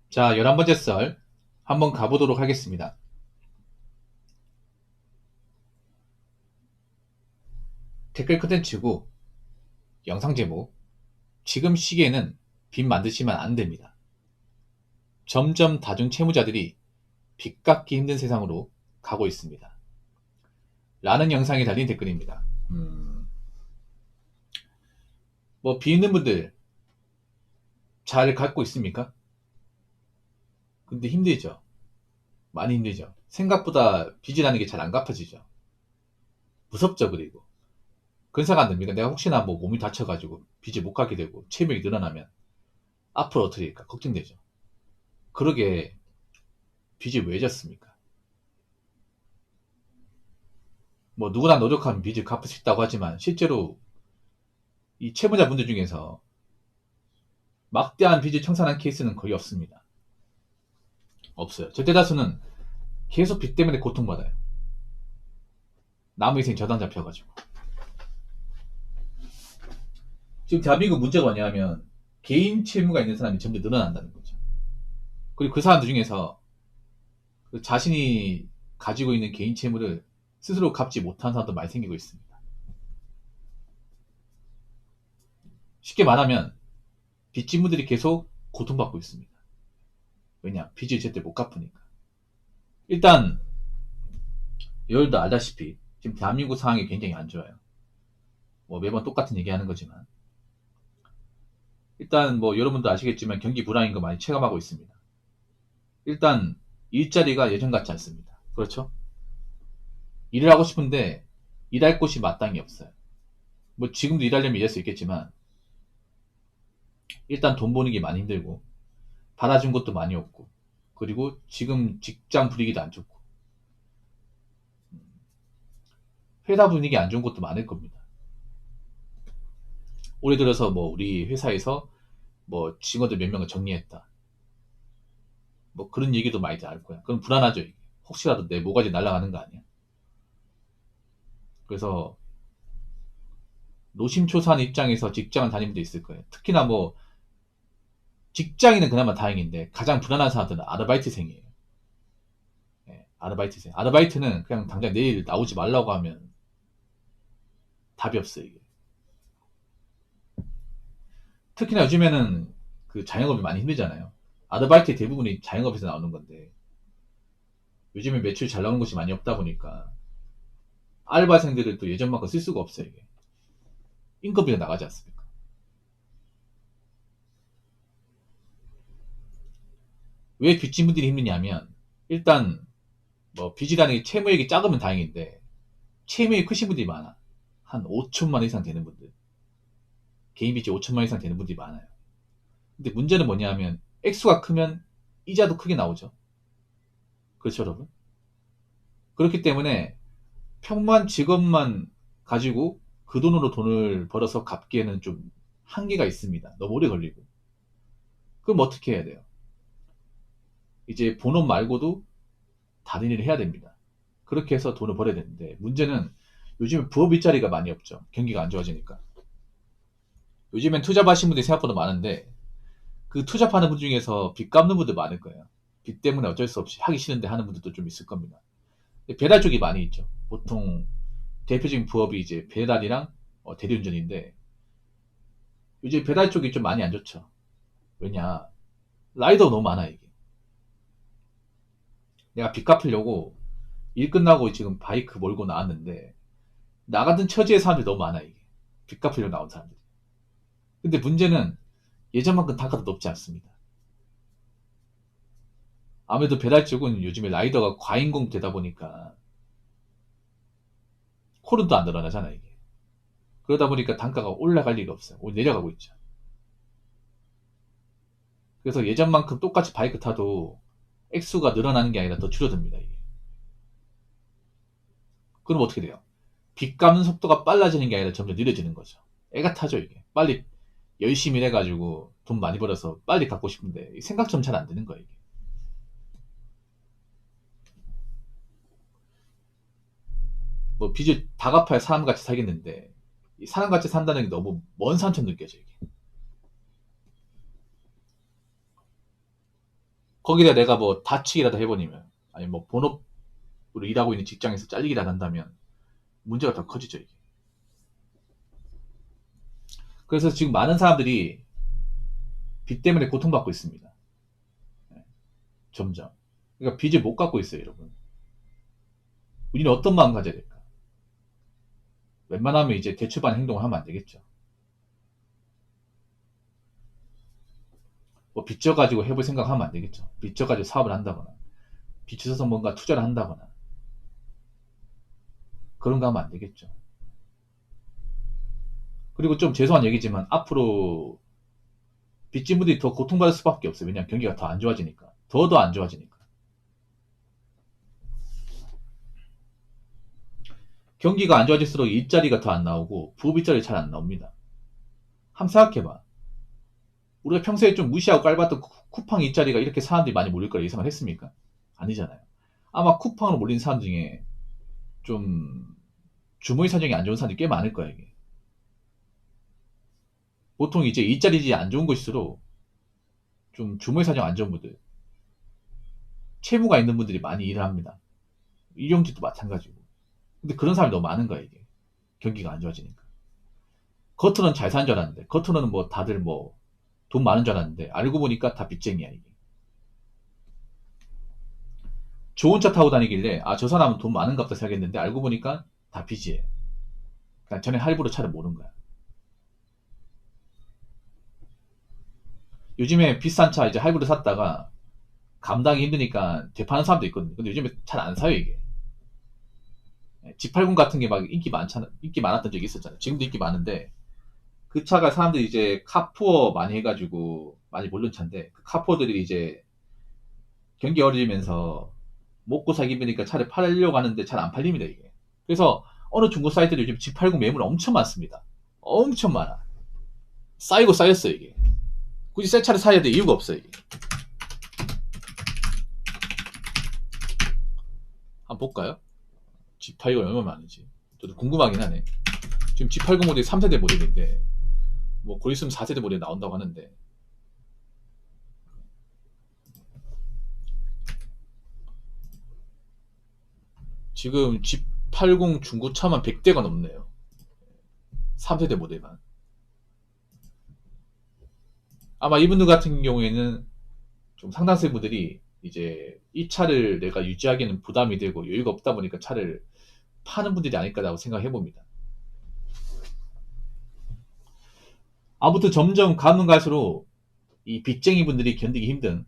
자, 11번째 썰 한번 가보도록 하겠습니다. 댓글 컨텐츠고 영상 제목, 지금 시기에는 빚 만드시면 안 됩니다. 점점 다중 채무자들이 빚 갚기 힘든 세상으로 가고 있습니다. 라는 영상에 달린 댓글입니다. 빚 있는 분들 잘 갚고 있습니까? 근데 힘들죠. 많이 힘들죠. 생각보다 빚이라는 게 잘 안 갚아지죠. 무섭죠, 그리고. 그런 생각 안 듭니까? 내가 혹시나 몸이 다쳐가지고 빚을 못 갚게 되고 채무액이 늘어나면 앞으로 어떻게 될까 걱정되죠. 그러게 빚이 왜 졌습니까? 누구나 노력하면 빚을 갚을 수 있다고 하지만 실제로 이 채무자분들 중에서 막대한 빚을 청산한 케이스는 거의 없습니다. 없어요. 절대 다수는 계속 빚 때문에 고통받아요. 남의 인생 저당 잡혀가지고. 지금 대한민국 문제가 뭐냐면 개인 채무가 있는 사람이 점점 늘어난다는 거죠. 그리고 그 사람들 중에서 그 자신이 가지고 있는 개인 채무를 스스로 갚지 못한 사람도 많이 생기고 있습니다. 쉽게 말하면 빚진분들이 계속 고통받고 있습니다. 왜냐? 빚을 제때 못 갚으니까. 일단 여러분도 알다시피 지금 대한민국 상황이 굉장히 안 좋아요. 매번 똑같은 얘기하는 거지만 일단 여러분도 아시겠지만 경기 불황인 거 많이 체감하고 있습니다. 일단 일자리가 예전 같지 않습니다. 그렇죠? 일을 하고 싶은데 일할 곳이 마땅히 없어요. 지금도 일하려면 일할 수 있겠지만 일단 돈 버는 게 많이 힘들고 받아준 것도 많이 없고 그리고 지금 직장 분위기도 안 좋고 회사 분위기 안 좋은 것도 많을 겁니다. 올해 들어서 우리 회사에서 직원들 몇 명을 정리했다. 그런 얘기도 많이 알 거야. 그럼 불안하죠. 이게. 혹시라도 내 모가지 날아가는 거 아니야? 그래서 노심초사한 입장에서 직장을 다니는 분도 있을 거예요. 특히나 직장인은 그나마 다행인데 가장 불안한 사람들은 아르바이트생이에요. 네, 아르바이트생. 아르바이트는 그냥 당장 내일 나오지 말라고 하면 답이 없어요. 이게. 특히나 요즘에는 그 자영업이 많이 힘들잖아요. 아르바이트의 대부분이 자영업에서 나오는 건데 요즘에 매출 잘 나오는 곳이 많이 없다 보니까 알바생들을 또 예전만큼 쓸 수가 없어요. 이게. 인건비가 나가지 않습니까? 왜 빚진분들이 힘드냐면 일단 빚이라는 게 채무액이 작으면 다행인데 채무액이 크신 분들이 많아. 한 5천만 원 이상 되는 분들. 개인 빚이 5천만 원 이상 되는 분들이 많아요. 근데 문제는 뭐냐면 액수가 크면 이자도 크게 나오죠. 그렇죠, 여러분? 그렇기 때문에 평범한 직업만 가지고 그 돈으로 돈을 벌어서 갚기에는 좀 한계가 있습니다. 너무 오래 걸리고. 그럼 어떻게 해야 돼요? 이제 본업 말고도 다른 일을 해야 됩니다. 그렇게 해서 돈을 벌어야 되는데 문제는 요즘에 부업 일자리가 많이 없죠. 경기가 안 좋아지니까. 요즘엔 투잡하신 분들이 생각보다 많은데 그 투잡하는 분 중에서 빚 갚는 분들 많을 거예요. 빚 때문에 어쩔 수 없이 하기 싫은데 하는 분들도 좀 있을 겁니다. 배달 쪽이 많이 있죠. 보통 대표적인 부업이 이제 배달이랑 대리운전인데 요즘 배달 쪽이 좀 많이 안 좋죠. 왜냐? 라이더가 너무 많아 이게. 내가 빚 갚으려고 일 끝나고 지금 바이크 몰고 나왔는데 나 같은 처지의 사람들이 너무 많아 이게. 빚 갚으려고 나온 사람들. 근데 문제는 예전만큼 단가도 높지 않습니다. 아무래도 배달 쪽은 요즘에 라이더가 과인공 되다 보니까 콜은도 안 늘어나잖아 이게. 그러다 보니까 단가가 올라갈 리가 없어요. 오늘 내려가고 있죠. 그래서 예전만큼 똑같이 바이크 타도 액수가 늘어나는 게 아니라 더 줄어듭니다 이게. 그럼 어떻게 돼요? 빚 갚는 속도가 빨라지는 게 아니라 점점 느려지는 거죠. 애가 타죠 이게. 빨리 열심히 일해가지고 돈 많이 벌어서 빨리 갚고 싶은데 생각처럼 잘 안 되는 거예요 이게. 빚을 다 갚아야 사람같이 살겠는데 이 사람같이 산다는 게 너무 먼 산처럼 느껴져 이게. 거기다 내가 뭐 다치기라도 해버리면, 아니 뭐 본업으로 일하고 있는 직장에서 잘리기라도 한다면 문제가 더 커지죠, 이게. 그래서 지금 많은 사람들이 빚 때문에 고통받고 있습니다. 네, 점점. 그러니까 빚을 못 갚고 있어요, 여러분. 우리는 어떤 마음 가져야 될까? 웬만하면 이제 대출반 행동을 하면 안 되겠죠. 뭐 빚져가지고 해볼 생각하면 안 되겠죠. 빚져가지고 사업을 한다거나, 빚져서 뭔가 투자를 한다거나, 그런 거 하면 안 되겠죠. 그리고 좀 죄송한 얘기지만 앞으로 빚진 분들이 더 고통받을 수밖에 없어요. 왜냐하면 경기가 더 안 좋아지니까. 더 안 좋아지니까. 경기가 안 좋아질수록 일자리가 더 안 나오고 부업일자리 잘 안 나옵니다. 한번 생각해봐. 우리가 평소에 좀 무시하고 깔봤던 쿠팡 일자리가 이렇게 사람들이 많이 몰릴 거라 예상을 했습니까? 아니잖아요. 아마 쿠팡으로 몰린 사람 중에 좀 주머니 사정이 안 좋은 사람들이 꽤 많을 거야, 이게. 보통 이제 일자리지 안 좋은 곳일수록 좀 주머니 사정 안 좋은 분들, 채무가 있는 분들이 많이 일을 합니다. 일용직도 마찬가지고. 근데 그런 사람이 너무 많은 거야, 이게. 경기가 안 좋아지니까. 겉으로는 잘 사는 줄 알았는데, 겉으로는 뭐 다들 뭐 돈 많은 줄 알았는데, 알고 보니까 다 빚쟁이야, 이게. 좋은 차 타고 다니길래, 아, 저 사람은 돈 많은가 보다 생각했는데, 알고 보니까 다 빚이에요. 그냥 전에 할부로 차를 모른 거야. 요즘에 비싼 차 이제 할부로 샀다가, 감당이 힘드니까 되파는 사람도 있거든요. 근데 요즘에 잘 안 사요, 이게. G80 같은 게 막 인기 많잖아. 인기 많았던 적이 있었잖아요. 지금도 인기 많은데, 그 차가 사람들이 이제 카푸어 많이 해가지고 많이 모르는 차인데, 그 카푸어들이 이제 경기 어려지면서 먹고 살기 힘드니까 차를 팔려고 하는데 잘 안 팔립니다, 이게. 그래서 어느 중고 사이트들 요즘 G80 매물 엄청 많습니다. 엄청 많아. 쌓이고 쌓였어요, 이게. 굳이 새 차를 사야 될 이유가 없어요, 이게. 한번 볼까요? G80 얼마 많은지. 저도 궁금하긴 하네. 지금 G80 모델이 3세대 모델인데, 뭐, 곧 있으면 4세대 모델 나온다고 하는데, 지금 G80 중고차만 100대가 넘네요. 3세대 모델만. 아마 이분들 같은 경우에는 좀 상당수 분들이 이제 이 차를 내가 유지하기에는 부담이 되고 여유가 없다 보니까 차를 파는 분들이 아닐까라고 생각해 봅니다. 아무튼 점점 가면 갈수록 이 빚쟁이 분들이 견디기 힘든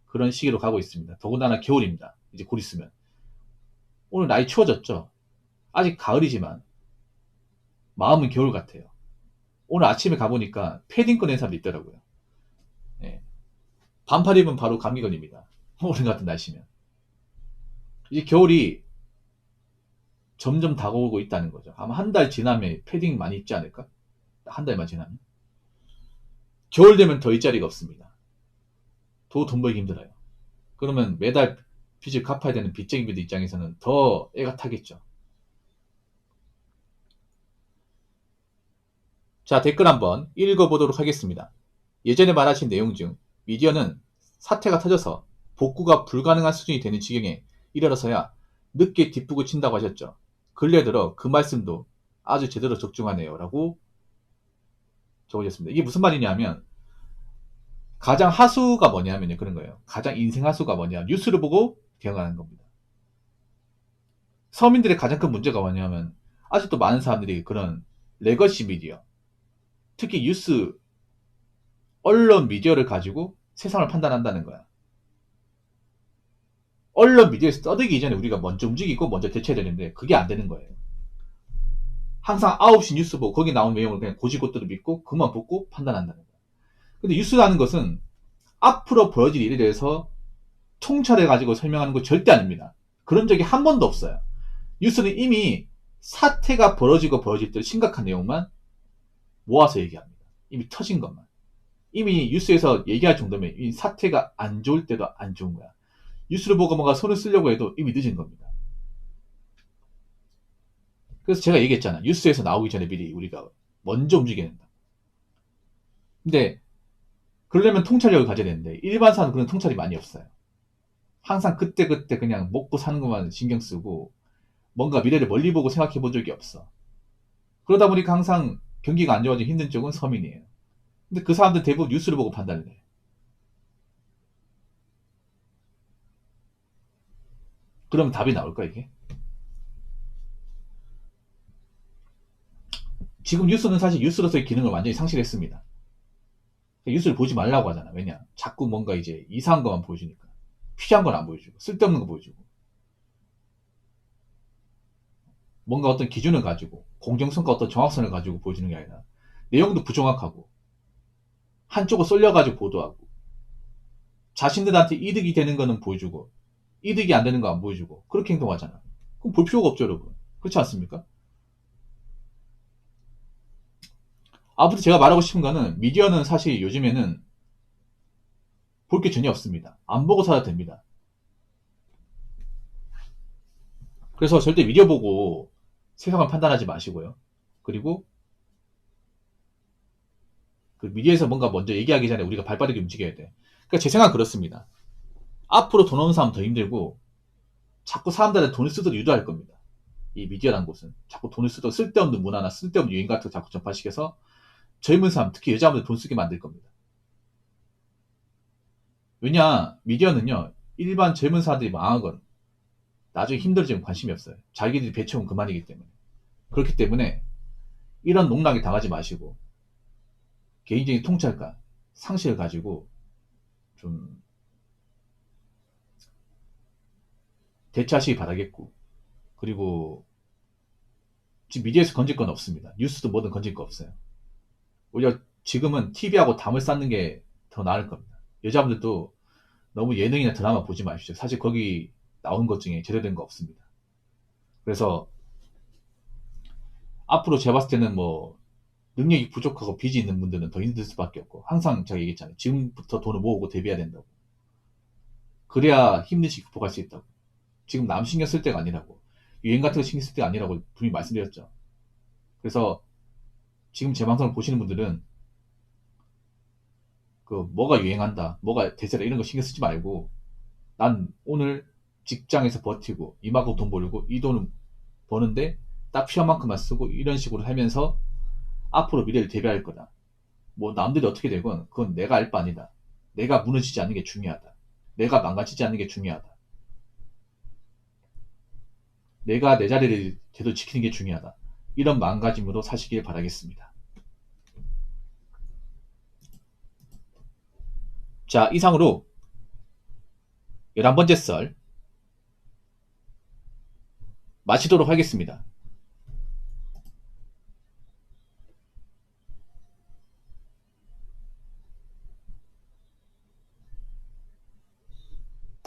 그런 시기로 가고 있습니다. 더군다나 겨울입니다. 이제 곧 있으면. 오늘 날이 추워졌죠? 아직 가을이지만 마음은 겨울 같아요. 오늘 아침에 가보니까 패딩 꺼낸 사람도 있더라고요. 예. 반팔 입으면 바로 감기 걸립니다. 오늘 같은 날씨면. 이제 겨울이 점점 다가오고 있다는 거죠. 아마 한 달 지나면 패딩 많이 입지 않을까? 한 달만 지나면. 겨울 되면 더 일자리가 없습니다. 더 돈 벌기 힘들어요. 그러면 매달 빚을 갚아야 되는 빚쟁이들 입장에서는 더 애가 타겠죠. 자, 댓글 한번 읽어보도록 하겠습니다. 예전에 말하신 내용 중 미디어는 사태가 터져서 복구가 불가능한 수준이 되는 지경에 이르러서야 늦게 뒷북을 친다고 하셨죠. 근래 들어 그 말씀도 아주 제대로 적중하네요. 라고 적어졌습니다. 이게 무슨 말이냐면 가장 하수가 뭐냐면요. 그런 거예요. 가장 인생 하수가 뭐냐. 뉴스를 보고 대응하는 겁니다. 서민들의 가장 큰 문제가 뭐냐면 아직도 많은 사람들이 그런 레거시 미디어, 특히 뉴스, 언론 미디어를 가지고 세상을 판단한다는 거야. 언론 미디어에서 떠들기 이전에 우리가 먼저 움직이고 먼저 대처해야 되는데 그게 안 되는 거예요. 항상 9시 뉴스 보고 거기 나온 내용을 그냥 고지고대로 믿고 그만 보고 판단한다는 거야. 근데 뉴스라는 것은 앞으로 벌어질 일에 대해서 통찰해가지고 설명하는 거 절대 아닙니다. 그런 적이 한 번도 없어요. 뉴스는 이미 사태가 벌어지고 벌어질 때 심각한 내용만 모아서 얘기합니다. 이미 터진 것만. 이미 뉴스에서 얘기할 정도면 이 사태가 안 좋을 때도 안 좋은 거야. 뉴스를 보고 뭔가 손을 쓰려고 해도 이미 늦은 겁니다. 그래서 제가 얘기했잖아. 뉴스에서 나오기 전에 미리 우리가 먼저 움직여야 된다. 근데 그러려면 통찰력을 가져야 되는데 일반사는 그런 통찰이 많이 없어요. 항상 그때그때 그냥 먹고 사는 것만 신경 쓰고 뭔가 미래를 멀리 보고 생각해 본 적이 없어. 그러다 보니까 항상 경기가 안 좋아지고 힘든 쪽은 서민이에요. 근데 그 사람들 대부분 뉴스를 보고 판단을 해. 그러면 답이 나올까 이게? 지금 뉴스는 사실 뉴스로서의 기능을 완전히 상실했습니다. 뉴스를 보지 말라고 하잖아. 왜냐? 자꾸 뭔가 이제 이상한 것만 보여주니까. 필요한 건 안 보여주고, 쓸데없는 거 보여주고. 뭔가 어떤 기준을 가지고, 공정성과 어떤 정확성을 가지고 보여주는 게 아니라, 내용도 부정확하고, 한쪽을 쏠려가지고 보도하고, 자신들한테 이득이 되는 거는 보여주고, 이득이 안 되는 거 안 보여주고, 그렇게 행동하잖아. 그럼 볼 필요가 없죠, 여러분. 그렇지 않습니까? 아무튼 제가 말하고 싶은 거는, 미디어는 사실 요즘에는 볼 게 전혀 없습니다. 안 보고 살아도 됩니다. 그래서 절대 미디어 보고 세상을 판단하지 마시고요. 그리고 그 미디어에서 뭔가 먼저 얘기하기 전에 우리가 발빠르게 움직여야 돼. 그러니까 제 생각은 그렇습니다. 앞으로 돈 없는 사람 더 힘들고 자꾸 사람들한테 돈을 쓰도록 유도할 겁니다. 이 미디어라는 곳은 자꾸 돈을 쓰도록 쓸데없는 문화나 쓸데없는 유행 같은 거 자꾸 전파시켜서 젊은 사람, 특히 여자분들 돈 쓰게 만들 겁니다. 왜냐, 미디어는요, 일반 젊은 사람들이 망하건 나중에 힘들어지면 관심이 없어요. 자기들이 배쳐온 그만이기 때문에. 그렇기 때문에 이런 농락에 당하지 마시고 개인적인 통찰과 상식을 가지고 좀 대처하시기 바라겠고, 그리고 지금 미디어에서 건질 건 없습니다. 뉴스도 뭐든 건질 거 없어요. 오히려 지금은 TV하고 담을 쌓는 게 더 나을 겁니다. 여자분들도 너무 예능이나 드라마 보지 마십시오. 사실 거기 나온 것 중에 제대로 된 거 없습니다. 그래서 앞으로 제가 봤을 때는 뭐 능력이 부족하고 빚이 있는 분들은 더 힘들 수밖에 없고, 항상 제가 얘기했잖아요. 지금부터 돈을 모으고 대비해야 된다고. 그래야 힘든시 극복할 수 있다고. 지금 남 신경 쓸 때가 아니라고. 유행 같은 거 신경 쓸 때가 아니라고 분명히 말씀드렸죠. 그래서 지금 제 방송을 보시는 분들은 그 뭐가 유행한다, 뭐가 대세다 이런 거 신경 쓰지 말고 난 오늘 직장에서 버티고 이만큼 돈 벌고 이 돈을 버는데 딱 필요한 만큼만 쓰고 이런 식으로 하면서 앞으로 미래를 대비할 거다. 뭐 남들이 어떻게 되건 그건 내가 알 바 아니다. 내가 무너지지 않는 게 중요하다. 내가 망가지지 않는 게 중요하다. 내가 내 자리를 제대로 지키는 게 중요하다. 이런 마음가짐으로 사시길 바라겠습니다. 자, 이상으로 11번째 썰 마치도록 하겠습니다.